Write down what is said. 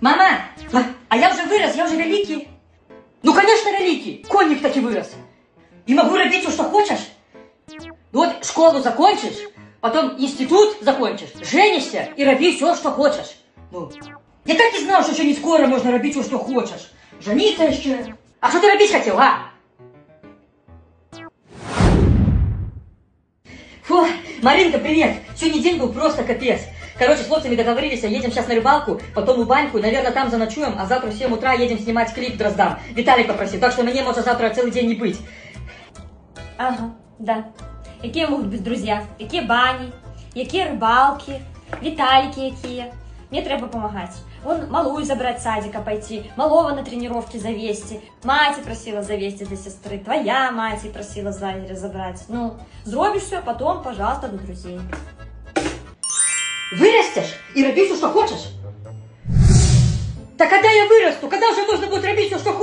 Мама, а я уже вырос, я уже великий. Ну, конечно, великий. Конник таки вырос. И могу робить все, что хочешь. Ну вот школу закончишь, потом институт закончишь, женишься и роби все, что хочешь. Ну, я так и знал, что еще не скоро можно робить все, что хочешь. Жениться еще. А что ты робить хотел, а? Фу, Маринка, привет. Сегодня день был просто капец. Короче, с хлопцами договорились, едем сейчас на рыбалку, потом в баньку, наверное, там заночуем, а завтра в 7 утра едем снимать клип Дроздам. Виталик попросил, так что мне может завтра целый день не быть. Ага, да. Какие могут быть друзья? Какие бані? Які рибалки? Віталіки які? Мне треба помогать. Вон малую забрать с садика пойти, малого на тренировки завести. Мать просила завести для сестры, твоя мать просила с лагеря забрать. Ну, зробишь все, потом, пожалуйста, до друзей. Вырастешь и роби все, что хочешь. Так когда я вырасту? Когда уже можно будет робить все, что